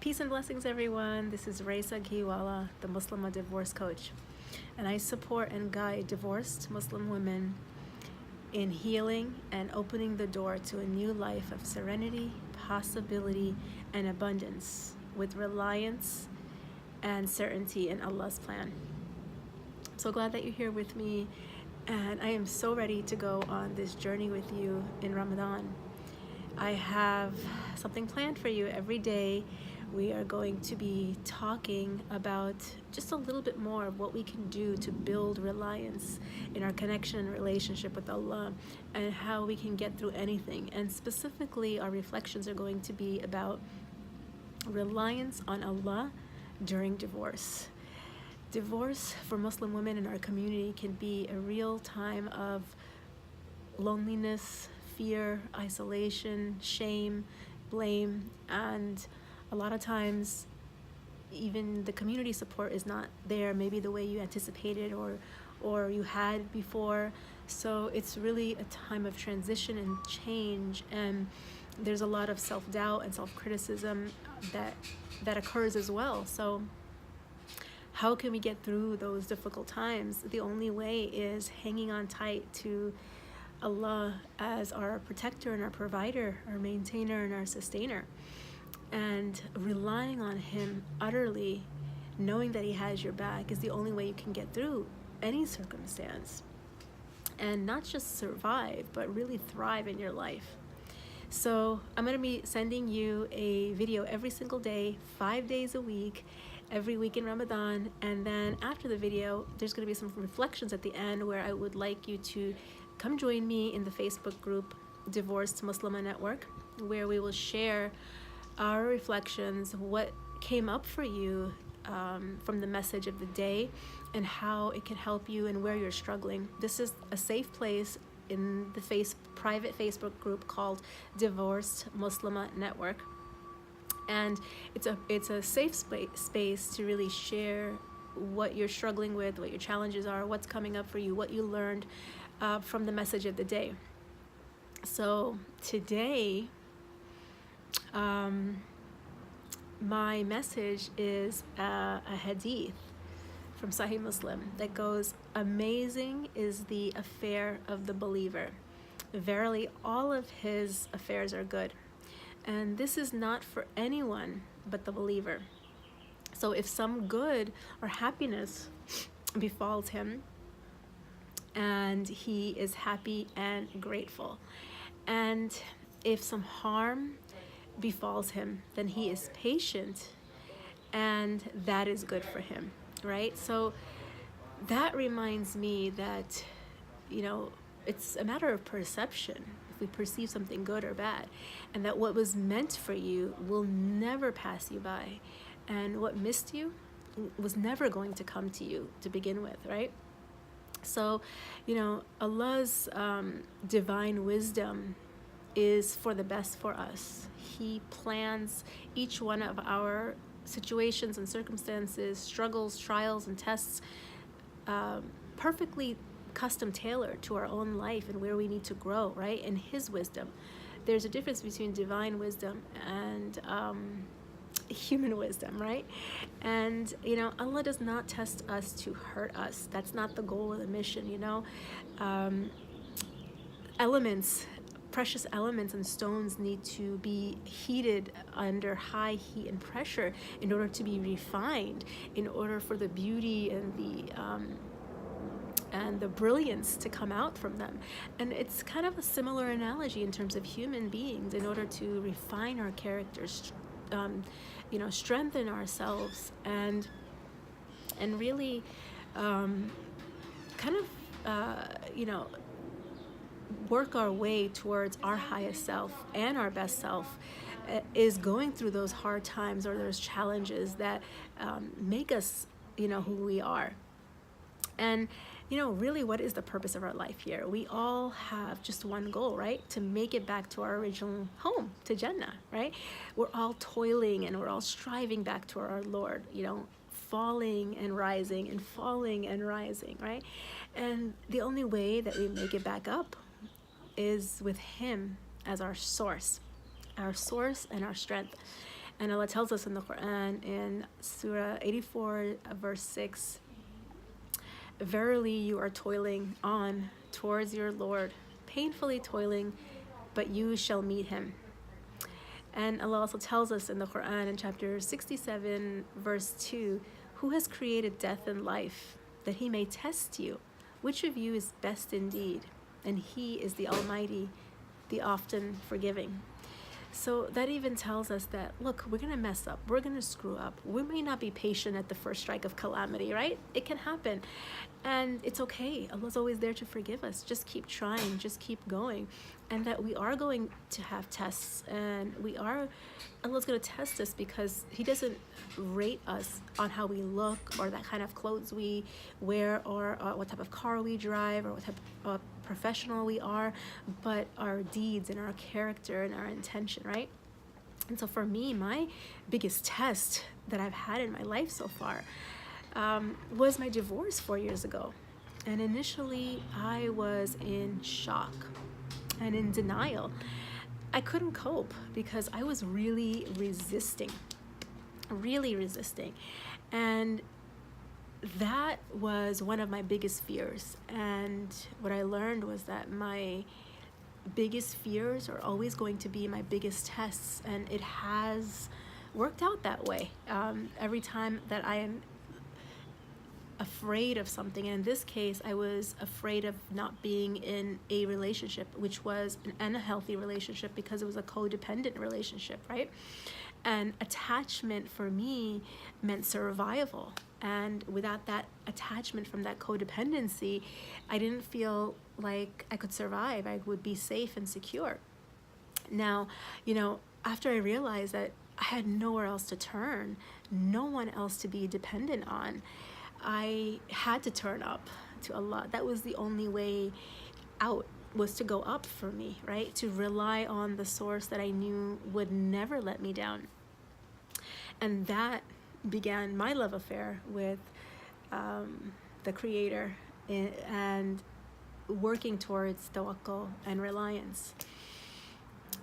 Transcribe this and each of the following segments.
Peace and blessings, everyone. This is Raisa Ghiwala, the Muslim divorce coach, and I support and guide divorced Muslim women in healing and opening the door to a new life of serenity, possibility, and abundance with reliance and certainty in Allah's plan. I'm so glad that you're here with me, and I am so ready to go on this journey with you in Ramadan. I have something planned for you every day. We are going to be talking about just a little bit more of what we can do to build reliance in our connection and relationship with Allah, and how we can get through anything. And specifically, our reflections are going to be about reliance on Allah during divorce. Divorce for Muslim women in our community can be a real time of loneliness, fear, isolation, shame, blame, and a lot of times even the community support is not there, maybe the way you anticipated or you had before. So it's really a time of transition and change, and there's a lot of self-doubt and self-criticism that occurs as well. So how can we get through those difficult times? The only way is hanging on tight to Allah as our protector and our provider, our maintainer and our sustainer, and relying on Him utterly, knowing that He has your back, is the only way you can get through any circumstance, and not just survive, but really thrive in your life. So I'm going to be sending you a video every single day, 5 days a week, every week in Ramadan. And then after the video, there's going to be some reflections at the end where I would like you to come join me in the Facebook group Divorced Muslimah Network, where we will share our reflections, what came up for you from the message of the day, and how it can help you and where you're struggling. This is a safe place in the private Facebook group called Divorced Muslimah Network, and it's a safe space to really share what you're struggling with, what your challenges are, what's coming up for you, what you learned from the message of the day. So today, my message is a hadith from Sahih Muslim that goes, "Amazing is the affair of the believer. Verily, all of his affairs are good. And this is not for anyone but the believer. So if some good or happiness befalls him, and he is happy and grateful, and if some harm befalls him, then he is patient, and that is good for him," right? So that reminds me that, it's a matter of perception, if we perceive something good or bad, and that what was meant for you will never pass you by, and what missed you was never going to come to you to begin with, right? So, Allah's divine wisdom is for the best for us. He plans each one of our situations and circumstances, struggles, trials, and tests perfectly custom tailored to our own life and where we need to grow, right? In His wisdom. There's a difference between divine wisdom and human wisdom, right? And Allah does not test us to hurt us. That's not the goal of the mission. Precious elements and stones need to be heated under high heat and pressure in order to be refined, in order for the beauty and the brilliance to come out from them. And it's kind of a similar analogy in terms of human beings. In order to refine our characters, strengthen ourselves, and really work our way towards our highest self and our best self, is going through those hard times or those challenges that make us who we are. And really, what is the purpose of our life here? We all have just one goal, right? To make it back to our original home, to Jannah, right? We're all toiling and we're all striving back to our Lord, falling and rising and falling and rising, right? And the only way that we make it back up is with Him as our source and our strength. And Allah tells us in the Quran in Surah 84, verse 6, "Verily you are toiling on towards your Lord, painfully toiling, but you shall meet him." And Allah also tells us in the Quran in chapter 67, verse 2, "Who has created death and life, that he may test you? Which of you is best indeed? And he is the Almighty, the often forgiving." So that even tells us that, look, we're going to mess up. We're going to screw up. We may not be patient at the first strike of calamity, right? It can happen. And it's okay. Allah's always there to forgive us. Just keep trying. Just keep going. And that we are going to have tests. And Allah's going to test us because He doesn't rate us on how we look or that kind of clothes we wear or what type of car we drive or what type of professional we are, but our deeds and our character and our intention, right? And so for me, my biggest test that I've had in my life so far was my divorce 4 years ago. And initially I was in shock and in denial. I couldn't cope because I was really resisting. And that was one of my biggest fears. And what I learned was that my biggest fears are always going to be my biggest tests, and it has worked out that way. Every time that I am afraid of something, and in this case I was afraid of not being in a relationship, which was an unhealthy relationship because it was a codependent relationship, right? And attachment for me meant survival. And without that attachment from that codependency, I didn't feel like I could survive. I would be safe and secure. Now, after I realized that I had nowhere else to turn, no one else to be dependent on, I had to turn up to Allah. That was the only way out, was to go up for me, right? To rely on the source that I knew would never let me down. And that began my love affair with the Creator and working towards tawakkul and reliance.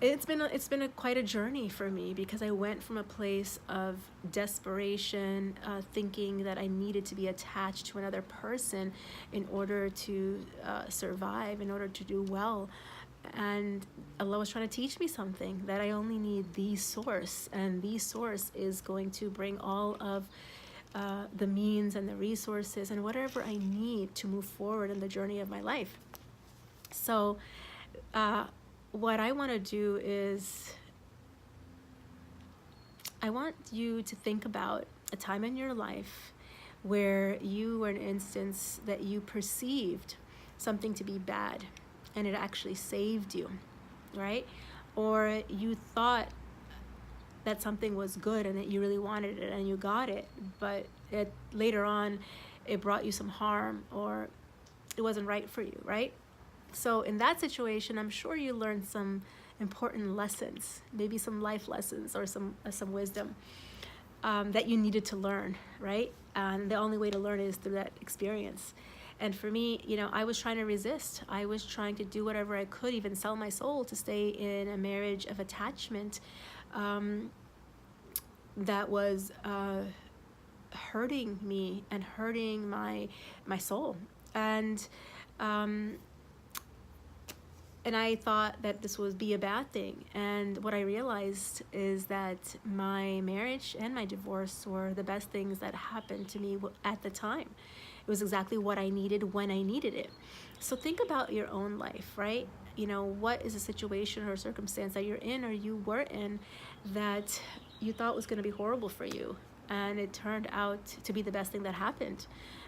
It's been quite a journey for me because I went from a place of desperation, thinking that I needed to be attached to another person in order to survive, in order to do well. And Allah was trying to teach me something, that I only need the source, and the source is going to bring all of the means and the resources and whatever I need to move forward in the journey of my life. So what I want to do is I want you to think about a time in your life where you were in an instance that you perceived something to be bad and it actually saved you, right? Or you thought that something was good and that you really wanted it and you got it, but later on it brought you some harm or it wasn't right for you, right? So in that situation, I'm sure you learned some important lessons, maybe some life lessons or some wisdom that you needed to learn, right? And the only way to learn is through that experience. And for me, I was trying to resist. I was trying to do whatever I could, even sell my soul to stay in a marriage of attachment that was hurting me and hurting my soul. And I thought that this would be a bad thing. And what I realized is that my marriage and my divorce were the best things that happened to me at the time. It was exactly what I needed when I needed it. So think about your own life, right? What is a situation or circumstance that you're in or you were in that you thought was going to be horrible for you, and it turned out to be the best thing that happened,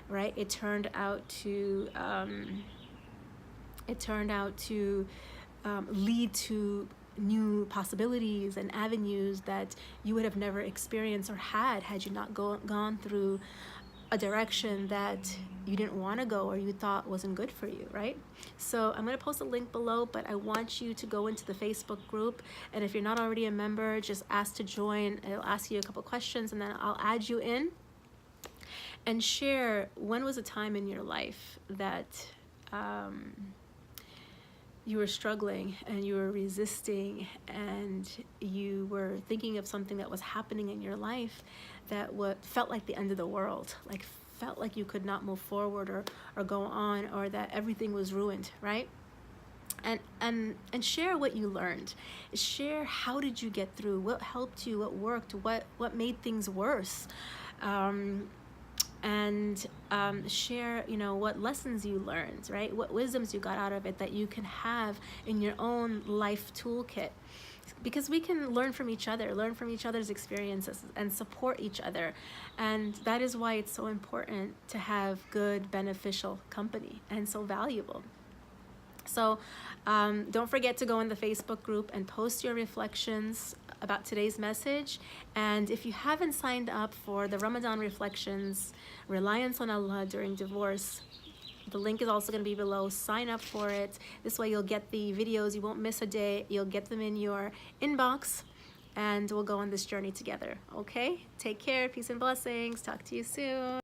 right? It turned out to lead to new possibilities and avenues that you would have never experienced or had you not gone through a direction that you didn't want to go or you thought wasn't good for you, right? So I'm going to post a link below, but I want you to go into the Facebook group, and if you're not already a member, just ask to join. It'll ask you a couple questions and then I'll add you in, and share when was a time in your life that you were struggling and you were resisting and you were thinking of something that was happening in your life that what felt like the end of the world, like felt like you could not move forward or go on, or that everything was ruined, right? And share what you learned. Share how did you get through, what helped you, what worked, what made things worse. And share, you know, what lessons you learned, right? What wisdoms you got out of it that you can have in your own life toolkit. Because we can learn from each other, learn from each other's experiences and support each other. And that is why it's so important to have good, beneficial company and so valuable. So don't forget to go in the Facebook group and post your reflections about today's message. And if you haven't signed up for the Ramadan Reflections, Reliance on Allah During Divorce, the link is also going to be below. Sign up for it. This way you'll get the videos. You won't miss a day. You'll get them in your inbox. And we'll go on this journey together. Okay? Take care. Peace and blessings. Talk to you soon.